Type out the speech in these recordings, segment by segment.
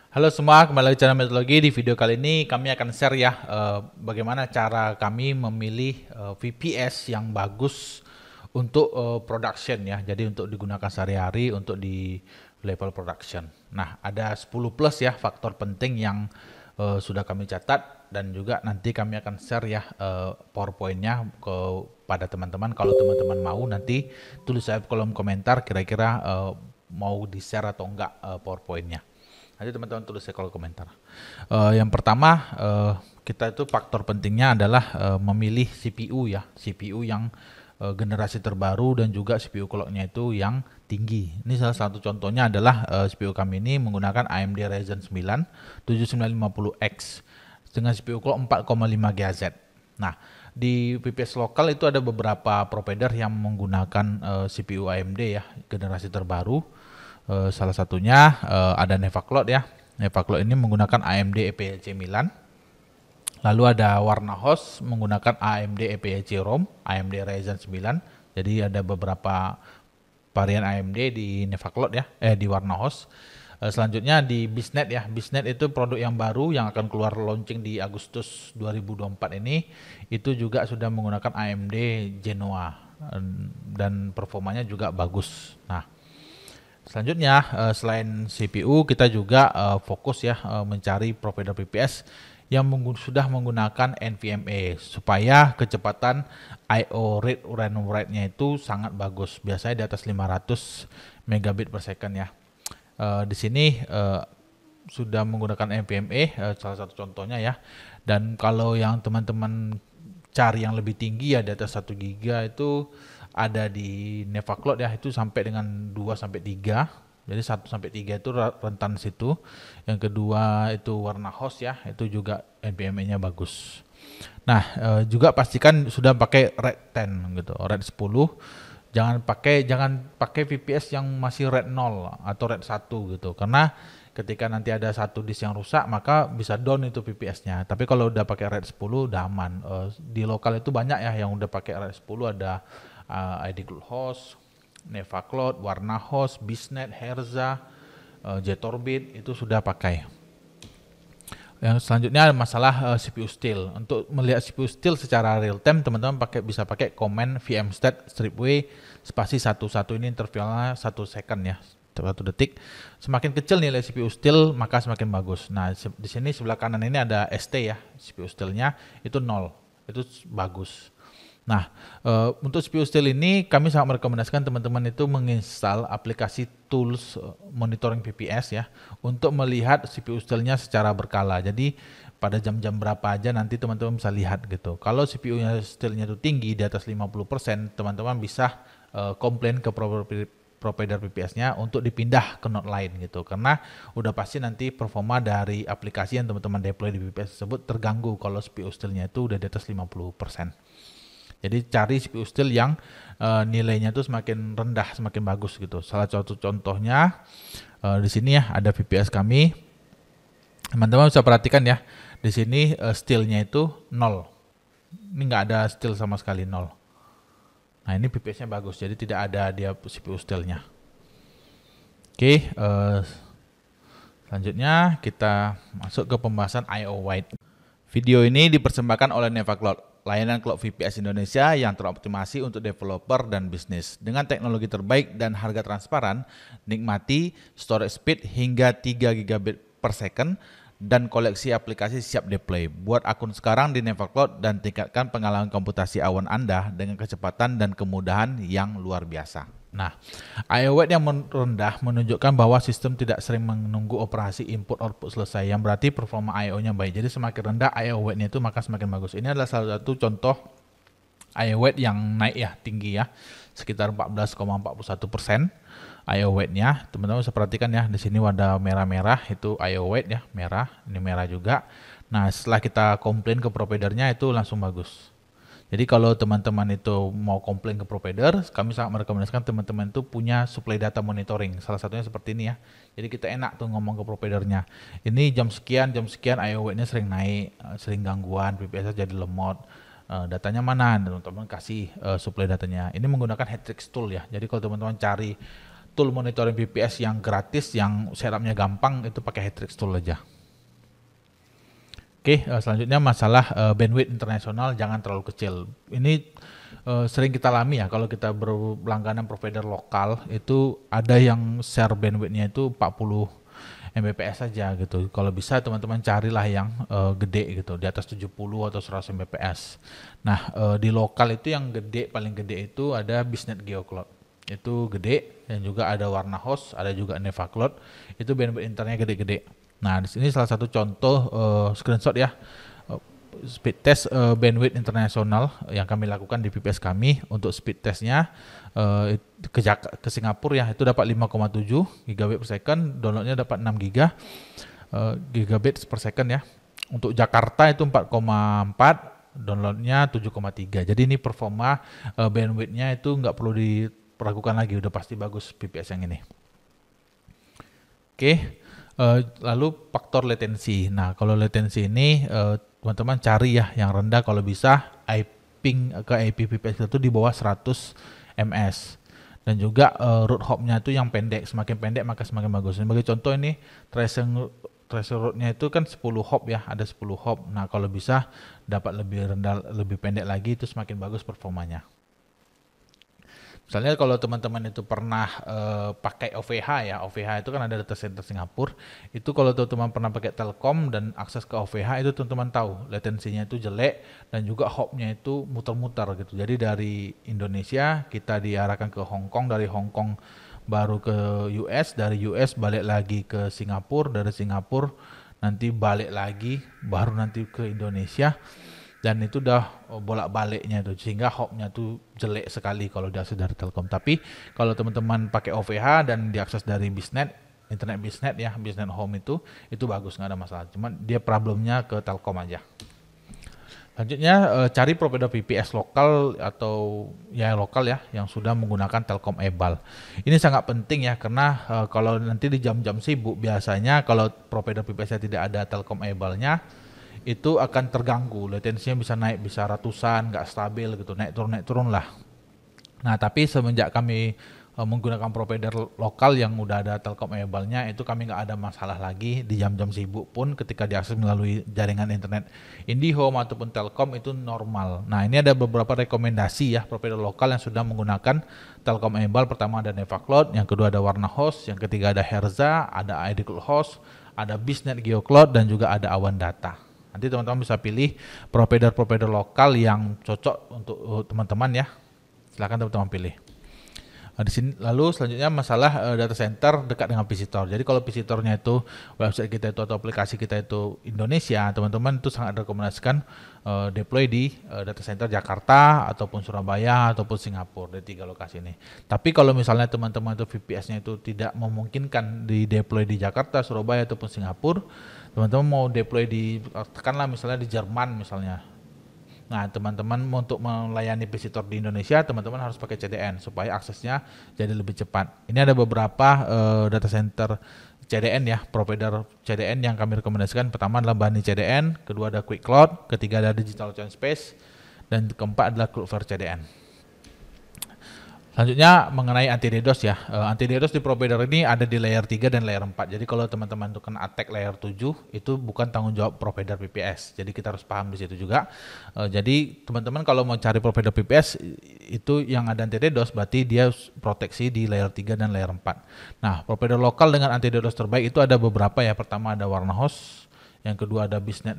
Halo semua, kembali lagi channel Metodologi. Di video kali ini kami akan share ya bagaimana cara kami memilih VPS yang bagus untuk production ya. Jadi untuk digunakan sehari-hari untuk di level production. Nah, ada 10 plus ya faktor penting yang sudah kami catat dan juga nanti kami akan share ya PowerPoint-nya pada teman-teman. Kalau teman-teman mau nanti tulis saya di kolom komentar kira-kira mau di-share atau enggak PowerPoint-nya. Nanti teman-teman tulis di kolom komentar. Yang pertama, kita itu faktor pentingnya adalah memilih CPU ya, CPU yang generasi terbaru dan juga CPU clock-nya itu yang tinggi. Ini salah satu contohnya adalah CPU kami ini menggunakan AMD Ryzen 9 7950X dengan CPU clock 4,5 GHz. Nah, di VPS lokal itu ada beberapa provider yang menggunakan CPU AMD ya, generasi terbaru. Salah satunya ada Nevacloud ya. Nevacloud ini menggunakan AMD EPYC Milan. Lalu ada Warna Host menggunakan AMD EPYC ROM, AMD Ryzen 9. Jadi ada beberapa varian AMD di Nevacloud ya, di Warna Host. Selanjutnya di Bisnet ya. Bisnet itu produk yang baru yang akan keluar launching di Agustus 2024 ini. Itu juga sudah menggunakan AMD Genoa dan performanya juga bagus. Nah, selanjutnya selain CPU kita juga fokus ya mencari provider VPS yang sudah menggunakan NVMe supaya kecepatan I/O read random write-nya itu sangat bagus. Biasanya di atas 500 megabit per second ya. Di sini sudah menggunakan NVMe salah satu contohnya ya. Dan kalau yang teman-teman cari yang lebih tinggi ya di atas 1 giga itu ada di Nevacloud ya, itu sampai dengan 2 sampai 3. Jadi 1 sampai 3 itu rentan situ. Yang kedua itu Warna Host ya, itu juga NVMe-nya bagus. Nah, juga pastikan sudah pakai RAID 10 gitu, RAID 10. Jangan pakai VPS yang masih RAID 0 atau RAID 1 gitu. Karena ketika nanti ada satu disk yang rusak maka bisa down itu VPS-nya. Tapi kalau udah pakai RAID 10 udah aman. Di lokal itu banyak ya yang udah pakai RAID 10, ada ID Cloud Host, Nevacloud, Warna Host, Bisnet, Herza, Jetorbit itu sudah pakai. Yang selanjutnya masalah CPU steal. Untuk melihat CPU steal secara real time, teman-teman bisa pakai command vmstat stripw spasi 11 ini intervalnya 1 second ya, 1 detik. Semakin kecil nilai CPU steal maka semakin bagus. Nah, di sini sebelah kanan ini ada ST ya, CPU stealnya itu 0. Itu bagus. Nah, untuk CPU steal ini kami sangat merekomendasikan teman-teman itu menginstal aplikasi tools monitoring VPS ya untuk melihat CPU stealnya secara berkala. Jadi pada jam-jam berapa aja nanti teman-teman bisa lihat gitu. Kalau CPU-nya stealnya itu tinggi di atas 50%, teman-teman bisa komplain ke provider VPS-nya untuk dipindah ke node lain gitu. Karena udah pasti nanti performa dari aplikasi yang teman-teman deploy di VPS tersebut terganggu kalau CPU stealnya itu udah di atas 50%. Jadi cari CPU steal yang nilainya itu semakin rendah, semakin bagus gitu. Salah satu contohnya di sini ya ada VPS kami. Teman-teman bisa perhatikan ya, di sini stealnya itu 0. Ini nggak ada steal sama sekali, 0. Nah ini VPS-nya bagus, jadi tidak ada dia CPU stealnya. Oke, selanjutnya kita masuk ke pembahasan I/O wait. Video ini dipersembahkan oleh Nevacloud, layanan cloud VPS Indonesia yang teroptimasi untuk developer dan bisnis. Dengan teknologi terbaik dan harga transparan, nikmati storage speed hingga 3 GB per second dan koleksi aplikasi siap deploy. Buat akun sekarang di Nevacloud dan tingkatkan pengalaman komputasi awan Anda dengan kecepatan dan kemudahan yang luar biasa. Nah, I/O wait yang rendah menunjukkan bahwa sistem tidak sering menunggu operasi input output selesai, yang berarti performa I/O-nya baik. Jadi semakin rendah I/O wait-nya itu maka semakin bagus. Ini adalah salah satu contoh I/O wait yang naik ya, tinggi ya, sekitar 14,41% I/O wait-nya. Teman-teman bisa perhatikan ya, di sini ada merah-merah itu I/O wait ya, merah, ini merah juga. Nah, setelah kita komplain ke providernya itu langsung bagus. Jadi kalau teman-teman itu mau komplain ke provider, kami sangat merekomendasikan teman-teman itu punya supply data monitoring. Salah satunya seperti ini ya. Jadi kita enak tuh ngomong ke providernya. Ini jam sekian I/O wait-nya sering naik, sering gangguan, VPS jadi lemot. Datanya mana? Teman-teman kasih supply datanya. Ini menggunakan Hatrix tool ya. Jadi kalau teman-teman cari tool monitoring VPS yang gratis, yang setupnya gampang, itu pakai Hytrix tool aja. Oke, selanjutnya masalah bandwidth internasional jangan terlalu kecil. Ini sering kita alami ya, kalau kita berlangganan provider lokal itu ada yang share bandwidthnya itu 40 Mbps saja gitu. Kalau bisa teman-teman carilah yang gede gitu, di atas 70 atau 100 Mbps. Nah, di lokal itu yang gede, paling gede itu ada Biznet GeoCloud. Itu gede, dan juga ada Warnahost, ada juga Nevacloud. Itu bandwidth internetnya gede-gede. Nah, di sini salah satu contoh screenshot ya, speed test bandwidth internasional yang kami lakukan di VPS kami. Untuk speed testnya ke Singapura ya, itu dapat 5,7 gigabit per second, downloadnya dapat 6 gigabit per second ya. Untuk Jakarta itu 4,4, downloadnya 7,3. Jadi ini performa bandwidthnya itu nggak perlu diragukan lagi, udah pasti bagus VPS yang ini. Oke. Lalu faktor latensi. Nah, kalau latensi ini teman-teman cari ya yang rendah, kalau bisa ping ke IP VPS itu di bawah 100 ms. Dan juga route hop-nya itu yang pendek, semakin pendek maka semakin bagus. Sebagai contoh ini tracer route-nya itu kan 10 hop ya, ada 10 hop. Nah, kalau bisa dapat lebih rendah, lebih pendek lagi, itu semakin bagus performanya. Misalnya kalau teman-teman itu pernah pakai OVH ya, OVH itu kan ada data center Singapura. Itu kalau teman-teman pernah pakai Telkom dan akses ke OVH itu teman-teman tahu latensinya itu jelek dan juga hopnya itu muter-muter gitu. Jadi dari Indonesia kita diarahkan ke Hong Kong, dari Hong Kong baru ke US, dari US balik lagi ke Singapura, dari Singapura nanti balik lagi baru nanti ke Indonesia. Dan itu udah bolak-baliknya tuh, sehingga hopnya tuh jelek sekali kalau diakses dari Telkom. Tapi kalau teman-teman pakai OVH dan diakses dari Biznet, internet Biznet ya, Biznet Home itu bagus, nggak ada masalah. Cuman dia problemnya ke Telkom aja. Selanjutnya cari provider VPS lokal atau ya lokal ya yang sudah menggunakan Telkom Ebal. Ini sangat penting ya, karena kalau nanti di jam-jam sibuk biasanya kalau provider VPS-nya tidak ada Telkom Ebalnya, itu akan terganggu, latensinya bisa naik, bisa ratusan, nggak stabil gitu, naik turun lah. Nah, tapi semenjak kami menggunakan provider lokal yang udah ada Telkom Ebalnya, itu kami nggak ada masalah lagi di jam-jam sibuk pun ketika diakses melalui jaringan internet IndiHome ataupun Telkom itu normal. Nah, ini ada beberapa rekomendasi ya provider lokal yang sudah menggunakan Telkom Ebal. Pertama ada Nevacloud, yang kedua ada Warnahost, yang ketiga ada Herza, ada iDCloud Host, ada Biznet GeoCloud, dan juga ada Awan Data. Nanti teman-teman bisa pilih provider-provider lokal yang cocok untuk teman-teman ya. Silahkan teman-teman pilih. Di sini lalu selanjutnya masalah data center dekat dengan visitor. Jadi kalau visitornya itu website kita itu atau aplikasi kita itu Indonesia, teman-teman itu sangat rekomendasikan deploy di data center Jakarta ataupun Surabaya ataupun Singapura, di 3 lokasi ini. Tapi kalau misalnya teman-teman itu VPS-nya itu tidak memungkinkan di deploy di Jakarta, Surabaya ataupun Singapura, teman-teman mau deploy di tekanlah misalnya di Jerman misalnya. Nah, teman-teman untuk melayani visitor di Indonesia, teman-teman harus pakai CDN supaya aksesnya jadi lebih cepat. Ini ada beberapa data center CDN ya, provider CDN yang kami rekomendasikan. Pertama adalah Bani CDN, kedua ada Quick Cloud, ketiga ada Digital Ocean Space, dan keempat adalah Cloudflare CDN. Selanjutnya mengenai anti DDoS ya. Anti DDoS di provider ini ada di layer 3 dan layer 4. Jadi kalau teman-teman tuh kena attack layer 7 itu bukan tanggung jawab provider VPS. Jadi kita harus paham di situ juga. Jadi teman-teman kalau mau cari provider VPS itu yang ada anti DDoS berarti dia proteksi di layer 3 dan layer 4. Nah, provider lokal dengan anti DDoS terbaik itu ada beberapa ya. Pertama ada Warnahost, yang kedua ada Biznet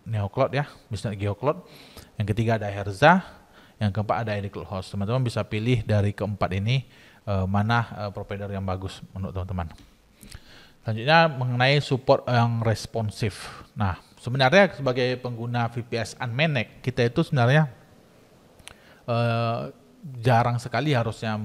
NeoCloud ya, Biznet GeoCloud. Yang ketiga ada Herza. Yang keempat ada iDCloud Host. Teman-teman bisa pilih dari keempat ini mana provider yang bagus menurut teman-teman. Selanjutnya mengenai support yang responsif. Nah, sebenarnya sebagai pengguna VPS unmanaged, kita itu sebenarnya jarang sekali harusnya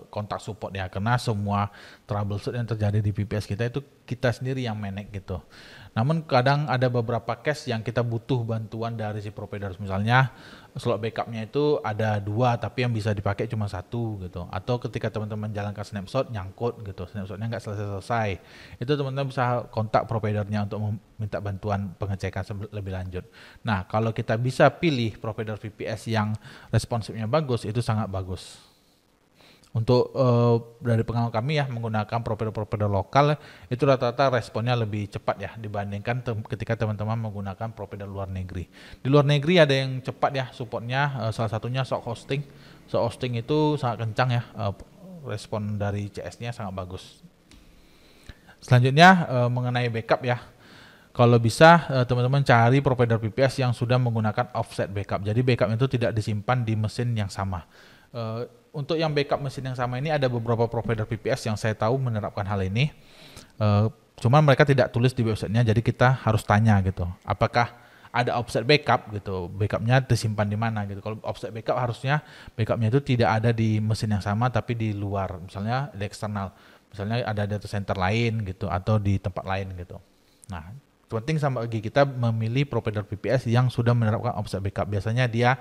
kontak support ya, karena semua troubleshoot yang terjadi di VPS kita itu kita sendiri yang manage gitu. Namun kadang ada beberapa case yang kita butuh bantuan dari si provider, misalnya slot backupnya itu ada 2 tapi yang bisa dipakai cuma 1 gitu, atau ketika teman-teman jalankan snapshot nyangkut gitu, snapshotnya nggak selesai-selesai, itu teman-teman bisa kontak providernya untuk meminta bantuan pengecekan lebih lanjut. Nah, kalau kita bisa pilih provider VPS yang responsifnya bagus, itu sangat bagus. Untuk dari pengalaman kami ya menggunakan provider-provider lokal itu rata-rata responnya lebih cepat ya dibandingkan ketika teman-teman menggunakan provider luar negeri. Di luar negeri ada yang cepat ya supportnya, salah satunya Shock Hosting. Shock Hosting itu sangat kencang ya, respon dari CS-nya sangat bagus. Selanjutnya mengenai backup ya. Kalau bisa teman-teman cari provider VPS yang sudah menggunakan offset backup. Jadi backup itu tidak disimpan di mesin yang sama. Untuk yang backup mesin yang sama ini ada beberapa provider VPS yang saya tahu menerapkan hal ini. Cuman mereka tidak tulis di websitenya, jadi kita harus tanya gitu. Apakah ada offset backup gitu? Backupnya disimpan di mana gitu? Kalau offset backup harusnya backupnya itu tidak ada di mesin yang sama tapi di luar, misalnya di eksternal. Misalnya ada data center lain gitu atau di tempat lain gitu. Nah, penting sama bagi kita memilih provider VPS yang sudah menerapkan offset backup. Biasanya dia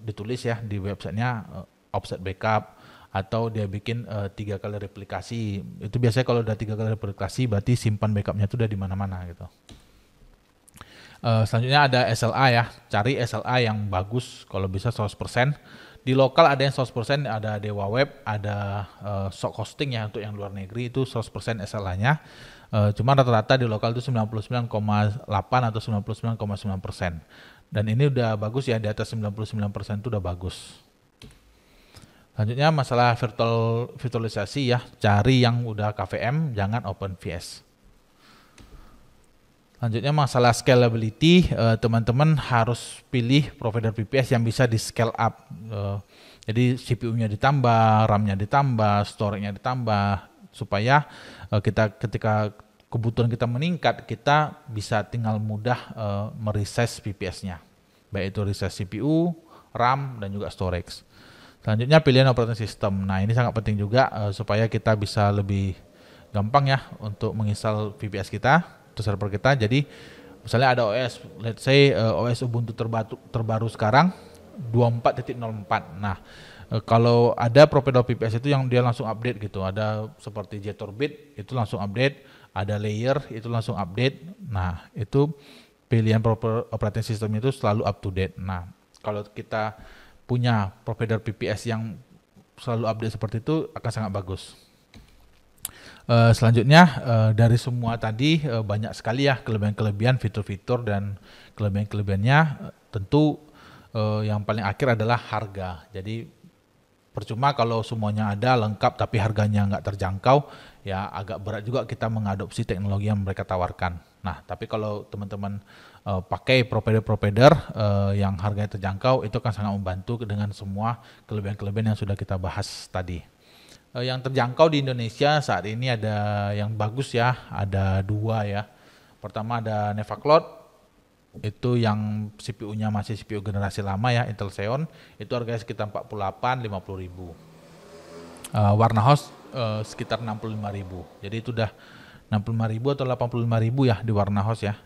ditulis ya di websitenya offset backup atau dia bikin 3 kali replikasi. Itu biasanya kalau udah 3 kali replikasi berarti simpan backupnya itu udah di mana-mana gitu. Selanjutnya ada SLA ya. Cari SLA yang bagus kalau bisa 100%. Di lokal ada yang 100%, ada Dewa Web, ada Shock Hosting ya untuk yang luar negeri itu 100% SLA-nya. Cuma rata-rata di lokal itu 99,8 atau 99,9%. Dan ini udah bagus ya, di atas 99% itu udah bagus. Selanjutnya masalah virtualisasi ya, cari yang udah KVM, jangan OpenVS. Selanjutnya masalah scalability, teman-teman harus pilih provider VPS yang bisa di scale up. Jadi CPU-nya ditambah, RAM-nya ditambah, storage-nya ditambah, supaya ketika kebutuhan kita meningkat, kita bisa tinggal mudah meresize VPS-nya. Baik itu resize CPU, RAM, dan juga storage. Selanjutnya pilihan operating system. Nah ini sangat penting juga supaya kita bisa lebih gampang ya untuk menginstal VPS kita, atau server kita. Jadi misalnya ada OS, let's say OS Ubuntu terbaru sekarang 24.04. Nah kalau ada provider VPS itu yang dia langsung update gitu, ada seperti Jetorbit itu langsung update, ada Layer itu langsung update. Nah itu pilihan operating system itu selalu up to date. Nah kalau kita punya provider VPS yang selalu update seperti itu akan sangat bagus. Selanjutnya dari semua tadi banyak sekali ya kelebihan-kelebihan, fitur-fitur dan kelebihan-kelebihannya. Tentu yang paling akhir adalah harga. Jadi percuma kalau semuanya ada lengkap tapi harganya nggak terjangkau, ya agak berat juga kita mengadopsi teknologi yang mereka tawarkan. Nah tapi kalau teman-teman pakai provider-provider yang harganya terjangkau, itu akan sangat membantu dengan semua kelebihan-kelebihan yang sudah kita bahas tadi. Yang terjangkau di Indonesia saat ini ada yang bagus ya, ada 2 ya. Pertama ada Nevacloud, itu yang CPU-nya masih CPU generasi lama ya, Intel Xeon, itu harganya sekitar 48-50 ribu. Warnahouse sekitar 65 ribu, jadi itu udah 65 ribu atau 85 ribu ya di Warnahouse ya.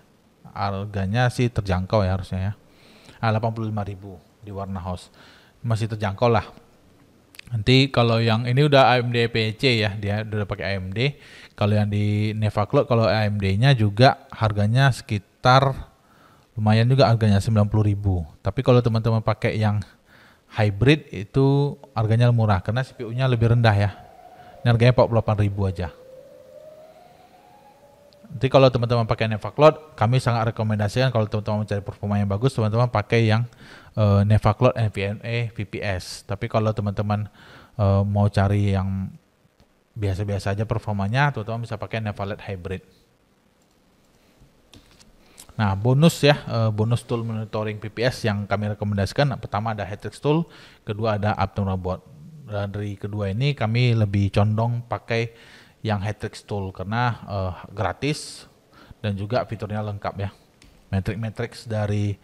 Harganya sih terjangkau ya harusnya ya. 85 ribu di Warnahouse masih terjangkau lah. Nanti kalau yang ini udah AMD PC ya, dia udah pakai AMD. Kalau yang di Nevacloud kalau AMD-nya juga harganya sekitar lumayan juga, harganya 90 ribu. Tapi kalau teman-teman pakai yang hybrid itu harganya murah karena CPU-nya lebih rendah ya. Ini harganya 48 ribu aja. Jadi kalau teman-teman pakai Nevacloud, kami sangat rekomendasikan kalau teman-teman mencari performa yang bagus, teman-teman pakai yang Nevacloud NVMe VPS. Tapi kalau teman-teman mau cari yang biasa-biasa aja performanya, teman-teman bisa pakai Nevaled Hybrid. Nah bonus ya, bonus tool monitoring VPS yang kami rekomendasikan, pertama ada Hetrix Tool, kedua ada Uptime Robot. Dan dari kedua ini kami lebih condong pakai yang Hetrix Tool karena gratis dan juga fiturnya lengkap ya. Matrix dari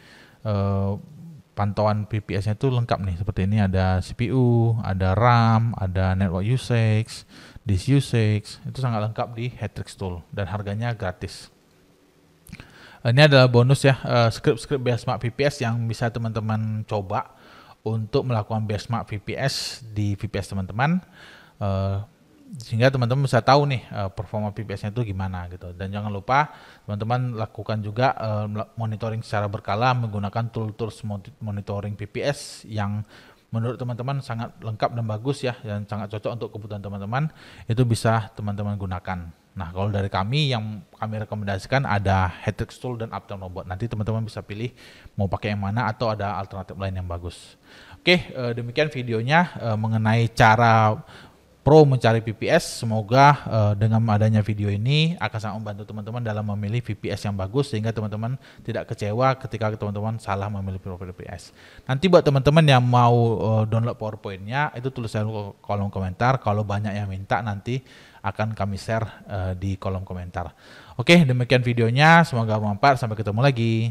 pantauan VPS-nya itu lengkap nih, seperti ini ada CPU, ada RAM, ada network usage, disk usage, itu sangat lengkap di Hetrix Tool dan harganya gratis. Ini adalah bonus ya, script benchmark VPS yang bisa teman-teman coba untuk melakukan benchmark VPS di VPS teman-teman. Sehingga teman-teman bisa tahu nih performa VPS-nya itu gimana gitu. Dan jangan lupa teman-teman lakukan juga monitoring secara berkala menggunakan tools monitoring VPS yang menurut teman-teman sangat lengkap dan bagus ya, dan sangat cocok untuk kebutuhan teman-teman, itu bisa teman-teman gunakan. Nah, kalau dari kami yang kami rekomendasikan ada Headtricks Tool dan Uptime Robot. Nanti teman-teman bisa pilih mau pakai yang mana atau ada alternatif lain yang bagus. Oke, demikian videonya mengenai cara pro mencari VPS. Semoga dengan adanya video ini akan sangat membantu teman-teman dalam memilih VPS yang bagus, sehingga teman-teman tidak kecewa ketika teman-teman salah memilih VPS. Nanti buat teman-teman yang mau download PowerPoint-nya, itu tulis di kolom komentar. Kalau banyak yang minta, nanti akan kami share di kolom komentar. Oke, demikian videonya. Semoga bermanfaat. Sampai ketemu lagi.